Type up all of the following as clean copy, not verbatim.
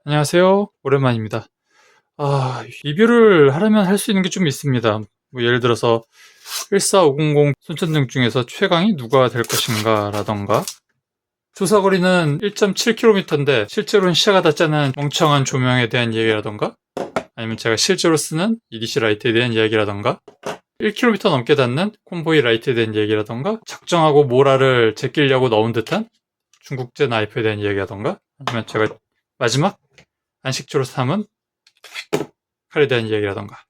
안녕하세요. 오랜만입니다. 리뷰를 하려면 할 수 있는 게 좀 있습니다. 뭐 예를 들어서 14500 손전등 중에서 최강이 누가 될 것인가 라던가, 조사거리는 1.7km인데 실제로는 시야가 닿지 않는 멍청한 조명에 대한 이야기라던가, 아니면 제가 실제로 쓰는 EDC 라이트에 대한 이야기라던가, 1km 넘게 닿는 콤보이 라이트에 대한 이야기라던가, 작정하고 모라를 제끼려고 넣은 듯한 중국제 나이프에 대한 이야기라던가, 아니면 제가 마지막 안식초로 삼은 칼에 대한 이야기라던가.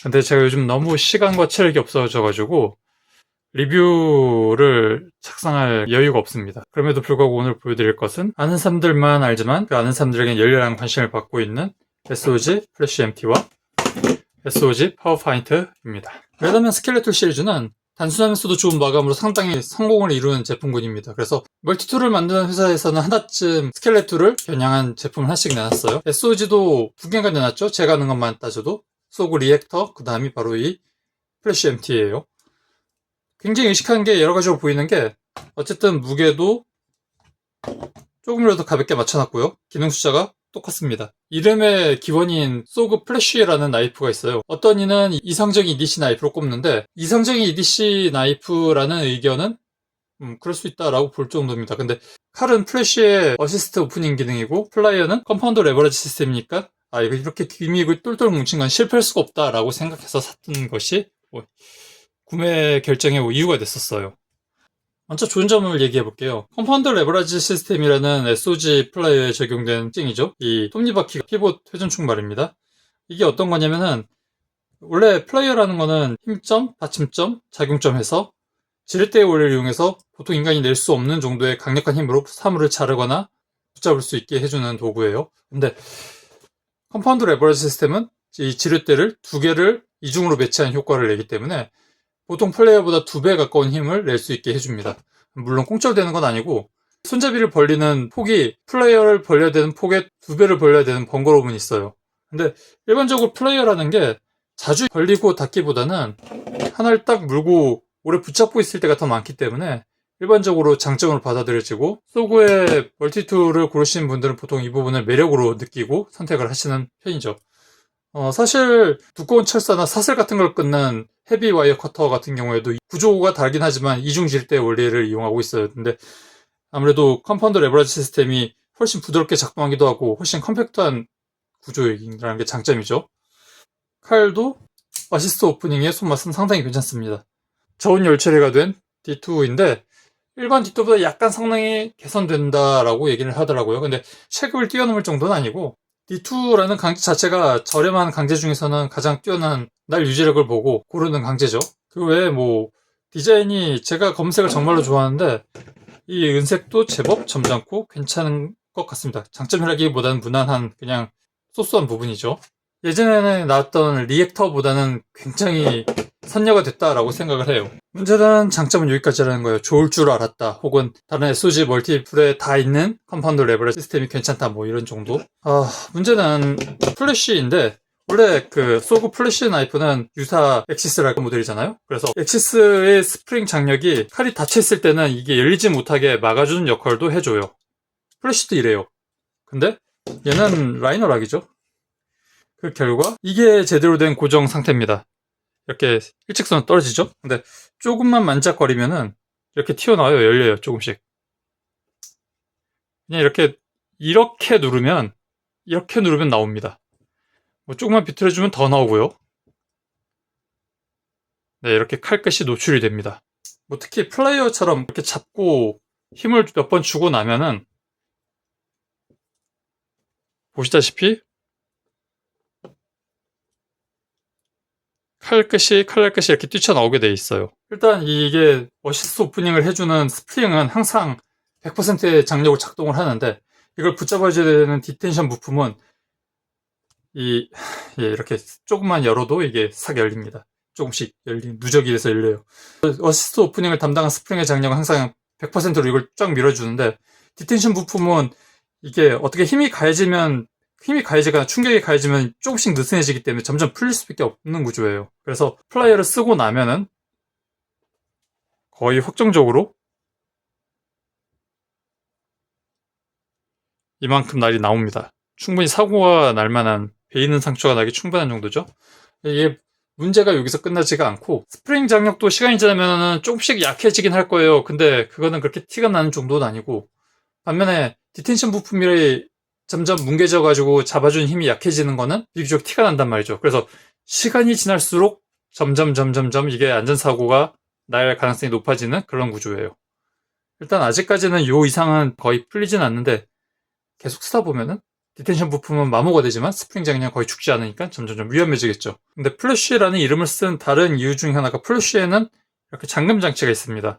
근데 제가 요즘 너무 시간과 체력이 없어져가지고 리뷰를 작성할 여유가 없습니다. 그럼에도 불구하고 오늘 보여드릴 것은 아는 사람들만 알지만 그 아는 사람들에겐 열렬한 관심을 받고 있는 SOG 플래시 MT와 SOG 파워파인트입니다. 레더맨 스켈레톨 시리즈는 단순하면서도 좋은 마감으로 상당히 성공을 이루는 제품군입니다. 그래서 멀티툴을 만드는 회사에서는 하나쯤 스켈레톨을 겨냥한 제품을 하나씩 내놨어요. SOG도 두 개가 내놨죠. 제가 아는 것만 따져도. 소그 리액터, 그 다음이 바로 이 플래시 MT예요. 굉장히 의식한 게 여러 가지로 보이는 게, 어쨌든 무게도 조금이라도 가볍게 맞춰놨고요. 기능 숫자가 똑같습니다. 이름의 기원인 소그 플래쉬라는 나이프가 있어요. 어떤 이는 이상적인 EDC 나이프로 꼽는데, 이상적인 EDC 나이프라는 의견은 그럴 수 있다라고 볼 정도입니다. 근데 칼은 플래쉬의 어시스트 오프닝 기능이고, 플라이어는 컴파운드 레버리지 시스템이니까 이거 이렇게 기믹을 똘똘 뭉친 건 실패할 수가 없다라고 생각해서 샀던 것이 구매 결정의 이유가 됐었어요. 먼저 좋은 점을 얘기해 볼게요. 컴파운드 레버리지 시스템이라는 SOG 플라이어에 적용된 특징이죠. 이 톱니바퀴 피봇 회전축 말입니다. 이게 어떤 거냐면은, 원래 플라이어라는 거는 힘점, 받침점, 작용점 해서 지렛대의 원리를 이용해서 보통 인간이 낼 수 없는 정도의 강력한 힘으로 사물을 자르거나 붙잡을 수 있게 해주는 도구예요. 근데 컴파운드 레버리지 시스템은 이 지렛대를 두 개를 이중으로 매치한 효과를 내기 때문에 보통 플레이어보다 2배 가까운 힘을 낼 수 있게 해줍니다. 물론 공짜로 되는 건 아니고, 손잡이를 벌리는 폭이 플레이어를 벌려야 되는 폭의 2배를 벌려야 되는 번거로움은 있어요. 근데 일반적으로 플레이어라는 게 자주 벌리고 닫기보다는 하나를 딱 물고 오래 붙잡고 있을 때가 더 많기 때문에 일반적으로 장점으로 받아들여지고, 소그의 멀티툴을 고르시는 분들은 보통 이 부분을 매력으로 느끼고 선택을 하시는 편이죠. 사실 두꺼운 철사나 사슬 같은 걸 끊는 헤비 와이어 커터 같은 경우에도 구조가 다르긴 하지만 이중질대 원리를 이용하고 있어요. 근데 아무래도 컴파운드 레버리지 시스템이 훨씬 부드럽게 작동하기도 하고 훨씬 컴팩트한 구조이라는 게 장점이죠. 칼도 어시스트 오프닝의 손맛은 상당히 괜찮습니다. 저온 열 처리가 된 D2인데 일반 D2보다 약간 성능이 개선된다라고 얘기를 하더라고요. 근데 체급을 뛰어넘을 정도는 아니고, D2라는 강제 자체가 저렴한 강제 중에서는 가장 뛰어난 날 유지력을 보고 고르는 강제죠. 그 외에 뭐 디자인이, 제가 검색을 정말로 좋아하는데 이 은색도 제법 점잖고 괜찮은 것 같습니다. 장점이라기보다는 무난한 그냥 소소한 부분이죠. 예전에는 나왔던 리액터보다는 굉장히 선녀가 됐다라고 생각을 해요. 문제는, 장점은 여기까지라는 거예요. 좋을 줄 알았다, 혹은 다른 SOG 멀티플에 다 있는 컴파운드 레버리지 시스템이 괜찮다, 뭐 이런 정도. 문제는 플래시인데, 원래 그 소그 플래시 나이프는 유사 엑시스라는 모델이잖아요. 그래서 엑시스의 스프링 장력이 칼이 닫혀있을 때는 이게 열리지 못하게 막아주는 역할도 해줘요. 플래시도 이래요. 근데 얘는 라이너락이죠. 그 결과 이게 제대로 된 고정 상태입니다. 이렇게 일직선으로 떨어지죠. 근데 조금만 만작거리면은 이렇게 튀어나와요. 열려요. 조금씩. 그냥 이렇게 누르면 나옵니다. 뭐 조금만 비틀어주면 더 나오고요. 네, 이렇게 칼끝이 노출이 됩니다. 뭐 특히 플레이어처럼 이렇게 잡고 힘을 몇 번 주고 나면은 보시다시피 칼날끝이 이렇게 뛰쳐나오게 돼 있어요. 일단 이게 어시스트 오프닝을 해주는 스프링은 항상 100%의 장력으로 작동을 하는데, 이걸 붙잡아줘야 되는 디텐션 부품은 이렇게 조금만 열어도 이게 싹 열립니다. 조금씩 누적이 돼서 열려요. 어시스트 오프닝을 담당한 스프링의 장력은 항상 100%로 이걸 쫙 밀어주는데, 디텐션 부품은 이게 어떻게 힘이 가해지거나 충격이 가해지면 조금씩 느슨해지기 때문에 점점 풀릴 수밖에 없는 구조예요. 그래서 플라이어를 쓰고 나면은 거의 확정적으로 이만큼 날이 나옵니다. 충분히 사고가 날 만한 배 있는 상처가 나기 충분한 정도죠. 이게 문제가 여기서 끝나지가 않고 스프링 장력도 시간이 지나면 조금씩 약해지긴 할 거예요. 근데 그거는 그렇게 티가 나는 정도는 아니고, 반면에 디텐션 부품이 점점 뭉개져 가지고 잡아주는 힘이 약해지는 거는 비교적 티가 난단 말이죠. 그래서 시간이 지날수록 점점 이게 안전사고가 날 가능성이 높아지는 그런 구조예요. 일단 아직까지는 요 이상은 거의 풀리진 않는데, 계속 쓰다 보면은 디텐션 부품은 마모가 되지만 스프링 장력이 거의 죽지 않으니까 점점 위험해지겠죠. 근데 플래쉬라는 이름을 쓴 다른 이유 중 하나가, 플래쉬에는 이렇게 잠금 장치가 있습니다.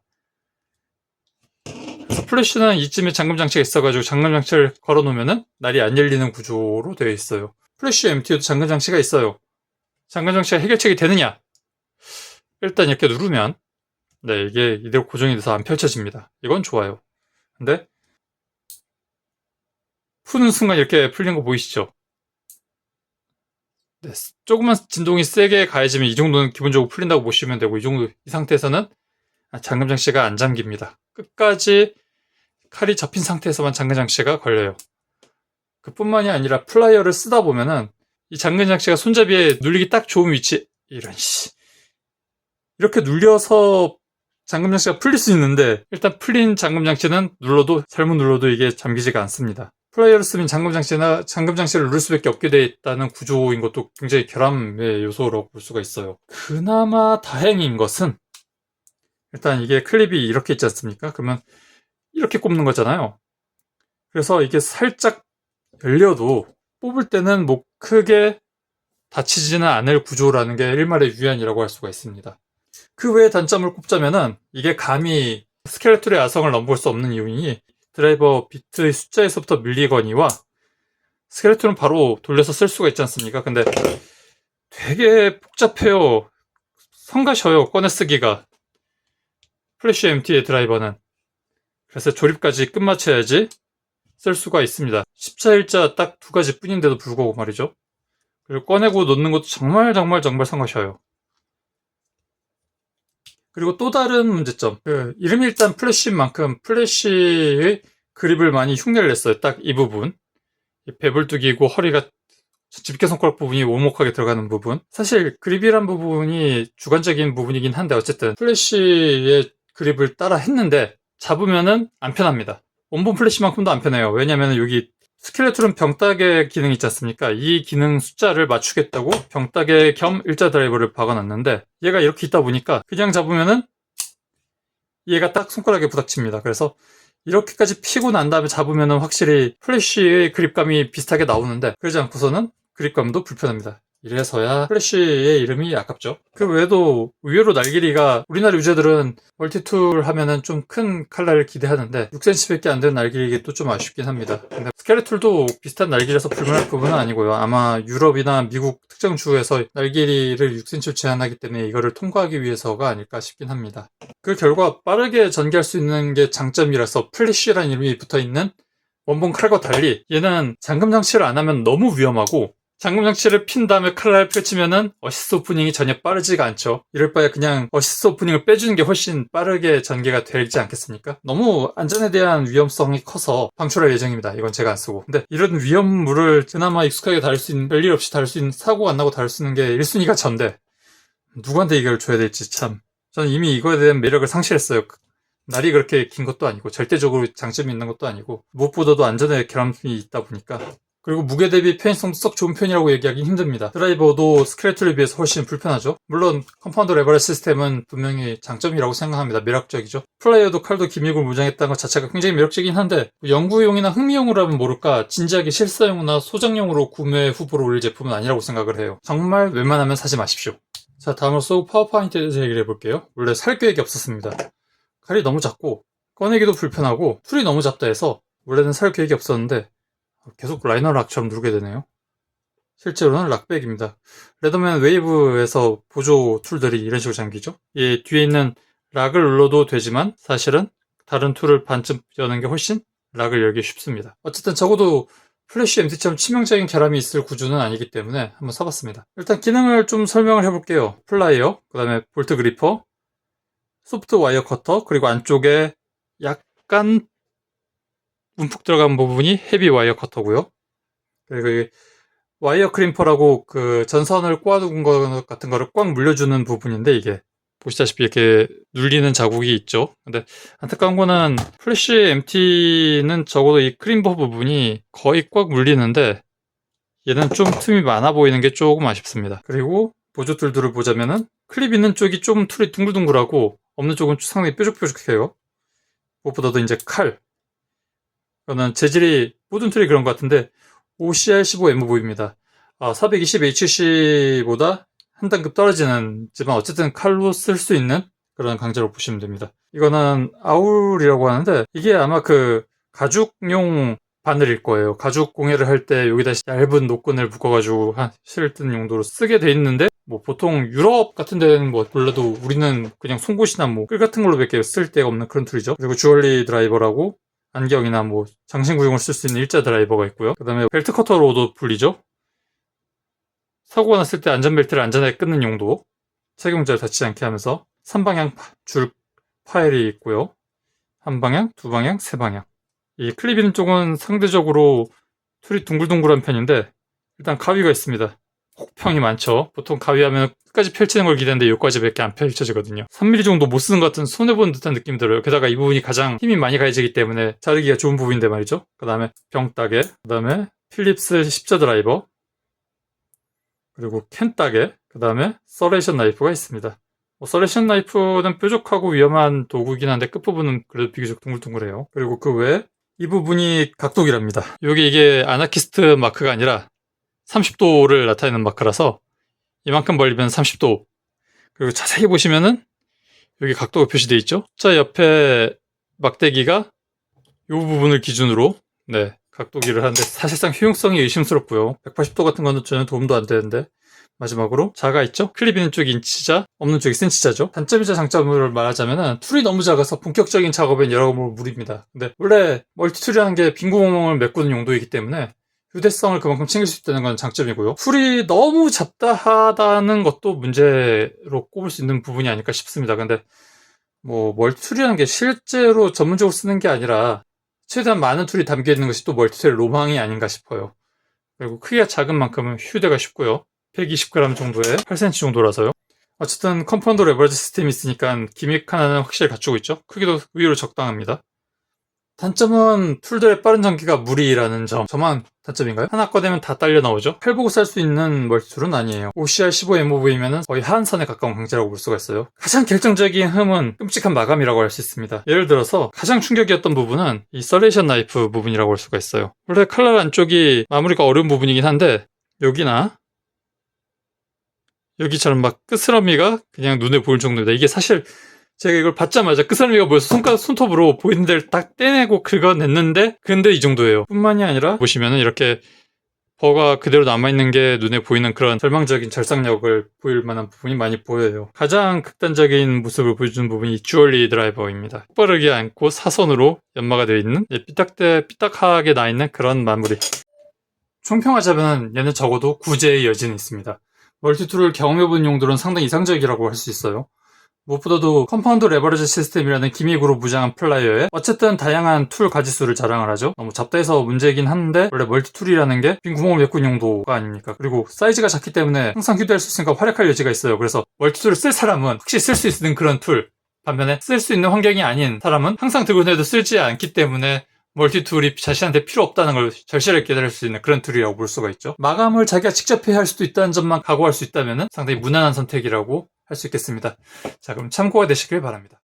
그래서 플래쉬는 이쯤에 잠금 장치가 있어가지고 잠금 장치를 걸어 놓으면은 날이 안 열리는 구조로 되어 있어요. 플래쉬 MT에도 잠금 장치가 있어요. 잠금 장치가 해결책이 되느냐? 일단 이렇게 누르면 이게 이대로 고정이 돼서 안 펼쳐집니다. 이건 좋아요. 근데 푸는 순간 이렇게 풀린 거 보이시죠? 네, 조금만 진동이 세게 가해지면 이 정도는 기본적으로 풀린다고 보시면 되고, 이 상태에서는 잠금 장치가 안 잠깁니다. 끝까지 칼이 접힌 상태에서만 잠금 장치가 걸려요. 그뿐만이 아니라 플라이어를 쓰다 보면은 이 잠금 장치가 손잡이에 눌리기 딱 좋은 위치, 이렇게 눌려서 잠금 장치가 풀릴 수 있는데, 일단 풀린 잠금 장치는 잘못 눌러도 이게 잠기지가 않습니다. 플라이어를 쓰면 잠금 장치를 누를 수밖에 없게 되어 있다는 구조인 것도 굉장히 결함의 요소라고 볼 수가 있어요. 그나마 다행인 것은, 일단 이게 클립이 이렇게 있지 않습니까? 그러면 이렇게 꼽는 거잖아요. 그래서 이게 살짝 열려도 뽑을 때는 뭐 크게 다치지는 않을 구조라는 게 일말의 유안이라고 할 수가 있습니다. 그 외의 단점을 꼽자면은, 이게 감히 스켈레톤의 야성을 넘볼 수 없는 이유니, 드라이버 비트의 숫자에서부터 밀리거니와 스켈레톤은 바로 돌려서 쓸 수가 있지 않습니까? 근데 되게 복잡해요. 성가셔요, 꺼내 쓰기가. 플래쉬 MT의 드라이버는. 그래서 조립까지 끝마쳐야지 쓸 수가 있습니다. 십자일자 딱 2가지 뿐인데도 불구하고 말이죠. 그리고 꺼내고 놓는 것도 정말 성가셔요. 그리고 또 다른 문제점, 이름이 일단 플래쉬인 만큼 플래쉬의 그립을 많이 흉내를 냈어요. 딱 이 부분, 배불뚝이고 허리가 집게손가락 부분이 오목하게 들어가는 부분. 사실 그립이란 부분이 주관적인 부분이긴 한데, 어쨌든 플래쉬의 그립을 따라 했는데 잡으면은 안 편합니다. 원본 플래쉬만큼도 안 편해요. 왜냐면 여기 스켈레톤은 병따개 기능이 있지 않습니까? 이 기능 숫자를 맞추겠다고 병따개 겸 일자 드라이버를 박아놨는데, 얘가 이렇게 있다 보니까 그냥 잡으면은 얘가 딱 손가락에 부닥칩니다. 그래서 이렇게까지 피고 난 다음에 잡으면은 확실히 플래쉬의 그립감이 비슷하게 나오는데, 그러지 않고서는 그립감도 불편합니다. 이래서야 플래쉬의 이름이 아깝죠. 그 외에도 의외로 날길이가, 우리나라 유저들은 멀티툴 하면은 좀 큰 칼날을 기대하는데 6cm밖에 안 되는 날길이기 또 좀 아쉽긴 합니다. 근데 스켈레툴도 비슷한 날길이라서 불만할 부분은 아니고요. 아마 유럽이나 미국 특정 주에서 날길이를 6cm로 제한하기 때문에 이거를 통과하기 위해서가 아닐까 싶긴 합니다. 그 결과 빠르게 전개할 수 있는 게 장점이라서 플래쉬라는 이름이 붙어있는 원본 칼과 달리, 얘는 잠금 장치를 안 하면 너무 위험하고, 잠금 장치를 핀 다음에 칼날을 펼치면은 어시스트 오프닝이 전혀 빠르지가 않죠. 이럴 바에 그냥 어시스트 오프닝을 빼주는 게 훨씬 빠르게 전개가 되지 않겠습니까? 너무 안전에 대한 위험성이 커서 방출할 예정입니다. 이건 제가 안 쓰고. 근데 이런 위험물을 그나마 익숙하게 다룰 수 있는, 별일 없이 다룰 수 있는, 사고가 안 나고 다룰 수 있는 게 1순위가 전데, 누구한테 이걸 줘야 될지 참. 저는 이미 이거에 대한 매력을 상실했어요. 날이 그렇게 긴 것도 아니고, 절대적으로 장점이 있는 것도 아니고, 무엇보다도 안전에 결함이 있다 보니까. 그리고 무게 대비 편의성도 썩 좋은 편이라고 얘기하기 힘듭니다. 드라이버도 스켈레톤에 비해서 훨씬 불편하죠. 물론 컴파운드 레버레지 시스템은 분명히 장점이라고 생각합니다. 매력적이죠. 플라이어도 칼도 기믹을 무장했다는 것 자체가 굉장히 매력적이긴 한데, 연구용이나 흥미용으로 하면 모를까 진지하게 실사용이나 소장용으로 구매 후보로 올릴 제품은 아니라고 생각을 해요. 정말 웬만하면 사지 마십시오. 자, 다음으로 소우 파워포인트에 대해서 얘기를 해볼게요. 원래 살 계획이 없었습니다. 칼이 너무 작고 꺼내기도 불편하고 툴이 너무 작다 해서 원래는 살 계획이 없었는데 계속 라이너 락처럼 누르게 되네요. 실제로는 락백입니다. 레더맨 웨이브에서 보조 툴들이 이런 식으로 잠기죠. 이 뒤에 있는 락을 눌러도 되지만 사실은 다른 툴을 반쯤 여는 게 훨씬 락을 열기 쉽습니다. 어쨌든 적어도 플래쉬 MT처럼 치명적인 결함이 있을 구조는 아니기 때문에 한번 써봤습니다. 일단 기능을 좀 설명을 해볼게요. 플라이어, 그 다음에 볼트 그리퍼, 소프트 와이어 커터, 그리고 안쪽에 약간 움푹 들어간 부분이 헤비 와이어 커터고요. 그리고 이 와이어 크림퍼라고 그 전선을 꼬아둔 것 같은 거를 꽉 물려주는 부분인데, 이게 보시다시피 이렇게 눌리는 자국이 있죠. 근데 안타까운 거는 플래시 MT는 적어도 이 크림퍼 부분이 거의 꽉 물리는데, 얘는 좀 틈이 많아 보이는 게 조금 아쉽습니다. 그리고 보조 툴들을 보자면은 클립 있는 쪽이 좀 툴이 둥글둥글하고 없는 쪽은 상당히 뾰족뾰족해요. 무엇보다도 이제 칼, 이거는 재질이 모든 툴이 그런 것 같은데 OCR15MV입니다. 420HC보다 한 단급 떨어지는지만 어쨌든 칼로 쓸 수 있는 그런 강제로 보시면 됩니다. 이거는 아울이라고 하는데, 이게 아마 그 가죽용 바늘일 거예요. 가죽 공예를 할 때 여기다 얇은 노끈을 묶어가지고 실든 용도로 쓰게 돼 있는데, 뭐 보통 유럽 같은 데는 뭐 몰라도 우리는 그냥 송곳이나 뭐 끌 같은 걸로밖에 쓸 데가 없는 그런 툴이죠. 그리고 주얼리 드라이버라고 안경이나 뭐 장신구용을 쓸 수 있는 일자 드라이버가 있고요. 그 다음에 벨트 커터로도 불리죠. 사고가 났을 때 안전벨트를 안전하게 끊는 용도, 착용자를 다치지 않게 하면서 3방향 줄 파일이 있고요. 한 방향, 두 방향, 세 방향. 이 클립 있는 쪽은 상대적으로 툴이 둥글둥글한 편인데, 일단 가위가 있습니다. 혹평이 많죠. 보통 가위하면 끝까지 펼치는 걸 기대하는데 여기까지밖에 안 펼쳐지거든요. 3mm 정도 못 쓰는 것 같은 손해보는 듯한 느낌이 들어요. 게다가 이 부분이 가장 힘이 많이 가해지기 때문에 자르기가 좋은 부분인데 말이죠. 그 다음에 병따개, 그 다음에 필립스 십자 드라이버, 그리고 캔 따개, 그 다음에 서레이션 나이프가 있습니다. 서레이션 나이프는 뾰족하고 위험한 도구이긴 한데 끝부분은 그래도 비교적 둥글둥글해요. 그리고 그 외에 이 부분이 각도기랍니다. 이게 아나키스트 마크가 아니라 30도를 나타내는 마크라서 이만큼 벌리면 30도. 그리고 자세히 보시면은 여기 각도가 표시되어 있죠. 자, 옆에 막대기가 이 부분을 기준으로 각도기를 하는데 사실상 효용성이 의심스럽고요. 180도 같은 거는 전혀 도움도 안 되는데, 마지막으로 자가 있죠? 클립 있는 쪽이 인치자, 없는 쪽이 센치자죠. 단점이자 장점을 말하자면은 툴이 너무 작아서 본격적인 작업엔 여러모로 무리입니다. 근데 원래 멀티툴이라는 게 빈 구멍을 메꾸는 용도이기 때문에 휴대성을 그만큼 챙길 수 있다는 건 장점이고요. 툴이 너무 잡다하다는 것도 문제로 꼽을 수 있는 부분이 아닐까 싶습니다. 근데 뭐 멀티툴이라는 게 실제로 전문적으로 쓰는 게 아니라 최대한 많은 툴이 담겨 있는 것이 또 멀티툴의 로망이 아닌가 싶어요. 그리고 크기가 작은 만큼은 휴대가 쉽고요. 120g 정도에 8cm 정도라서요. 어쨌든 컴파운드 레버리지 시스템이 있으니까 기믹 하나는 확실히 갖추고 있죠. 크기도 의외로 적당합니다. 단점은 툴들의 빠른 전기가 무리라는 점. 저만 단점인가요? 하나 꺼내면 다 딸려 나오죠. 팔 보고 살 수 있는 멀티툴은 아니에요. OCR15MV면은 거의 하한선에 가까운 강제라고 볼 수가 있어요. 가장 결정적인 흠은 끔찍한 마감이라고 할 수 있습니다. 예를 들어서 가장 충격이었던 부분은 이 서레이션 나이프 부분이라고 할 수가 있어요. 원래 칼날 안쪽이 마무리가 어려운 부분이긴 한데, 여기나 여기처럼 막 끝스러미가 그냥 눈에 보일 정도입니다. 이게 사실 제가 이걸 받자마자 끝스러미가 보여서 손톱으로 보이는 데를 딱 떼내고 긁어냈는데, 근데 이 정도예요. 뿐만이 아니라 보시면은 이렇게 버가 그대로 남아있는 게 눈에 보이는 그런 절망적인 절삭력을 보일 만한 부분이 많이 보여요. 가장 극단적인 모습을 보여주는 부분이 주얼리 드라이버입니다. 똑바르게 않고 사선으로 연마가 되어 있는, 삐딱하게 나있는 그런 마무리. 총평하자면 얘는 적어도 구제의 여지는 있습니다. 멀티툴을 경험해본 용도로는 상당히 이상적이라고 할 수 있어요. 무엇보다도 컴파운드 레버리지 시스템이라는 기믹으로 무장한 플라이어에 어쨌든 다양한 툴 가지수를 자랑을 하죠. 너무 잡다해서 문제이긴 한데, 원래 멀티툴이라는 게 빈 구멍을 메꾸는 용도가 아닙니까? 그리고 사이즈가 작기 때문에 항상 휴대할 수 있으니까 활약할 여지가 있어요. 그래서 멀티툴을 쓸 사람은 확실히 쓸 수 있는 그런 툴, 반면에 쓸 수 있는 환경이 아닌 사람은 항상 들고 다녀도 쓰지 않기 때문에 멀티툴이 자신한테 필요 없다는 걸 절실하게 깨달을 수 있는 그런 툴이라고 볼 수가 있죠. 마감을 자기가 직접 해야 할 수도 있다는 점만 각오할 수 있다면 상당히 무난한 선택이라고 할 수 있겠습니다. 자, 그럼 참고가 되시길 바랍니다.